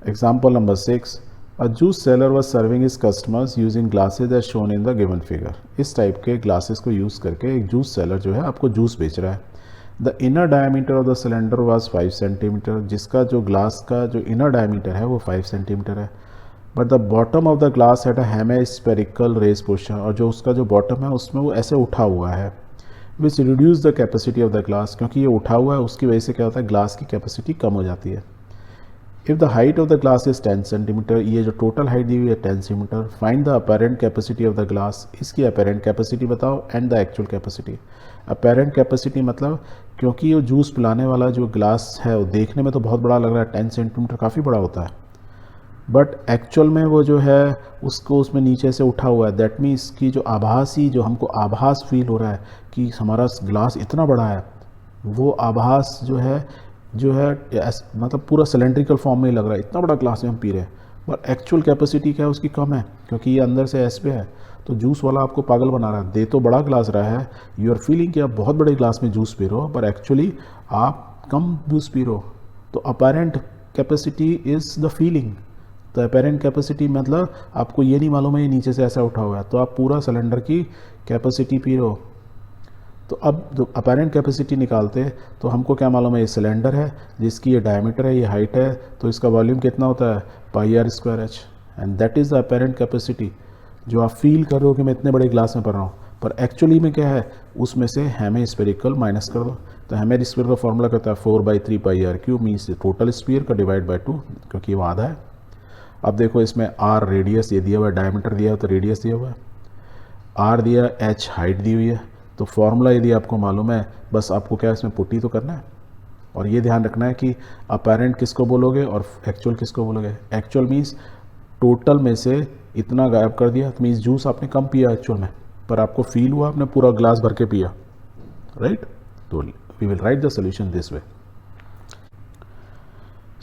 Example number 6. A juice seller was serving his customers using glasses as shown in the given figure. इस type के glasses को use करके एक juice seller जो है आपको जूस बेच रहा है. The inner diameter of the cylinder was 5 centimetre, जिसका जो ग्लास का जो इनर डायमीटर है वो 5 सेंटीमीटर है. But the bottom of the glass had a hemispherical raised portion, और जो उसका जो बॉटम है उसमें वो ऐसे उठा हुआ है, which reduce the capacity of the glass. क्योंकि ये उठा हुआ है उसकी वजह से क्या होता है, ग्लास की कैपेसिटी कम हो जाती है. If the height of the glass is 10 centimetre, ये जो टोटल हाइट दी हुई है 10 centimetre, find the apparent capacity of the glass. इसकी अपेरेंट कैपेसिटी बताओ and the actual capacity. Apparent capacity मतलब क्योंकि ये जूस पिलाने वाला जो ग्लास है वो देखने में तो बहुत बड़ा लग रहा है, 10 सेंटीमीटर काफ़ी बड़ा होता है, बट एक्चुअल में वो जो है उसको उसमें नीचे से उठा हुआ है. दैट मीन्स की जो आभासी, जो हमको आभास फील हो रहा है कि हमारा ग्लास इतना बड़ा है, वो आभास जो है मतलब पूरा सिलेंड्रिकल फॉर्म में ही लग रहा है, इतना बड़ा ग्लास में हम पी रहे हैं. बट एक्चुअल कैपेसिटी क्या है उसकी कम है, क्योंकि ये अंदर से एस पे है. तो जूस वाला आपको पागल बना रहा है, दे तो बड़ा ग्लास रहा है, यू आर फीलिंग कि आप बहुत बड़े ग्लास में जूस पी रहे हो, पर एक्चुअली आप कम जूस पी रहे हो. तो apparent capacity is the feeling. तो अपेरेंट कैपेसिटी मतलब आपको ये नहीं मालूम है ये नीचे से ऐसा उठा हुआ है, तो आप पूरा सिलेंडर की कैपेसिटी पी रहे हो. तो अब जो अपेरेंट कैपेसिटी निकालते हैं तो हमको क्या मालूम है, ये सिलेंडर है जिसकी ये डायमीटर है, ये हाइट है, तो इसका वॉल्यूम कितना होता है, pi R square H, and that is the apparent capacity जो आप फील कर रहे हो कि मैं इतने बड़े ग्लास में पढ़ रहा हूँ. पर एक्चुअली में क्या है, उसमें से हेमिस्फेरिकल माइनस कर दो. तो हेमिस्फीयर का फॉर्मूला कहता है 4/3 pi R cube, means total sphere का डिवाइड बाई 2, क्योंकि वो आधा है. अब देखो इसमें आर रेडियस ये दिया हुआ है, डायमीटर दिया हुआ है तो रेडियस दिया हुआ है, आर दिया, एच हाइट दी हुई है. तो फॉर्मूला यदि आपको मालूम है, बस आपको क्या इसमें पुट्टी तो करना है. और ये ध्यान रखना है कि अपेरेंट किसको बोलोगे और एक्चुअल किसको बोलोगे. एक्चुअल मीन्स टोटल में से इतना गायब कर दिया, तो मीन्स जूस आपने कम पिया एक्चुअल में, पर आपको फील हुआ आपने पूरा ग्लास भर के पिया, राइट. तो we will write the solution this way.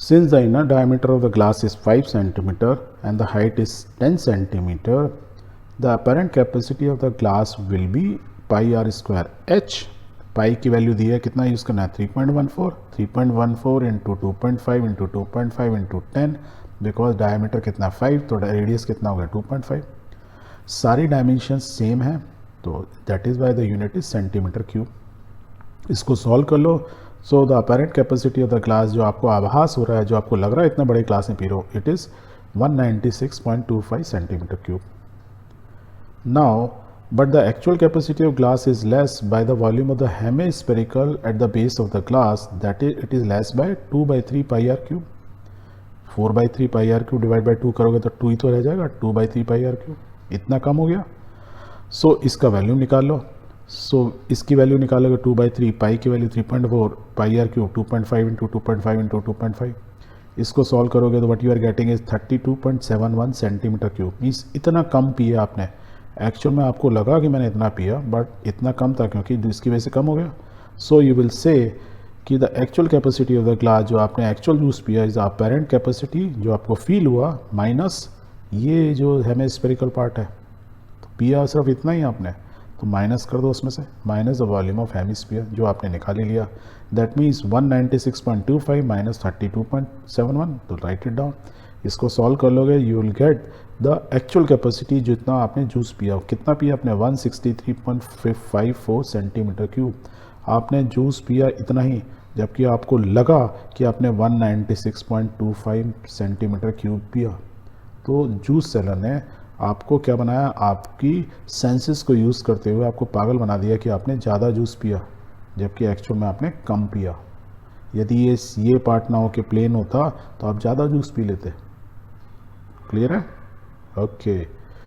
Since the inner diameter of the glass is 5 centimeter and the height is 10 centimeter, the apparent capacity of the glass will be pi r square h. पाई की value दी है, कितना use करना है, 3.14 into 2.5 into 2.5 into 10, because diameter कितना 5 तो radius कितना हो गया 2.5. सारी डायमेंशंस सेम है, तो that is why the unit is centimetre cube. इसको सॉल्व कर लो. So the apparent capacity of the glass, जो आपको आभास हो रहा है, जो आपको लग रहा है इतना बड़े ग्लास में पी रहे हो, it is 196.25 centimetre cube. Now but the actual capacity of glass is less by the volume of the hemispherical at the base of the glass, that is it is less by 2/3 pi R cube. 4/3 pi R cube divide by 2 करोगे तो 2 ही तो रह जाएगा, 2/3 pi R cube, इतना कम हो गया. सो इसका value निकाल लो. सो इसकी वैल्यू निकालोगे 2/3, पाई की value 3.4, pi R cube 2.5 into 2.5 into 2.5. इसको सॉल्व करोगे तो what you are getting is 32.71 centimetre cube. Means इतना कम पिया आपने. एक्चुअल में आपको लगा कि मैंने इतना पिया, बट इतना कम था क्योंकि इसकी वजह से कम हो गया. सो यू विल से कि the actual capacity of the glass, जो आपने एक्चुअल जूस पिया, इज अपेरेंट कैपेसिटी जो आपको फील हुआ, माइनस ये जो हेमिस्फेरिकल पार्ट है. तो पिया सिर्फ इतना ही आपने, तो माइनस कर दो उसमें से, minus the volume of hemisphere जो आपने निकाल ही लिया. That means 196.25 minus 32.71. तो राइट इट डाउन. इसको सॉल्व कर लोगे, you will get the actual capacity जितना आपने जूस पिया. कितना पिया आपने, 163.54 सेंटीमीटर क्यूब. आपने जूस पिया इतना ही, जबकि आपको लगा कि आपने 196.25 सेंटीमीटर क्यूब पिया. तो जूस सेलर ने आपको क्या बनाया, आपकी सेंसेस को यूज़ करते हुए आपको पागल बना दिया कि आपने ज़्यादा जूस पिया, जबकि एक्चुअल में आपने कम पिया. यदि ये पार्ट ना हो के प्लेन होता तो आप ज़्यादा जूस पी लेते. क्लियर है? ओके.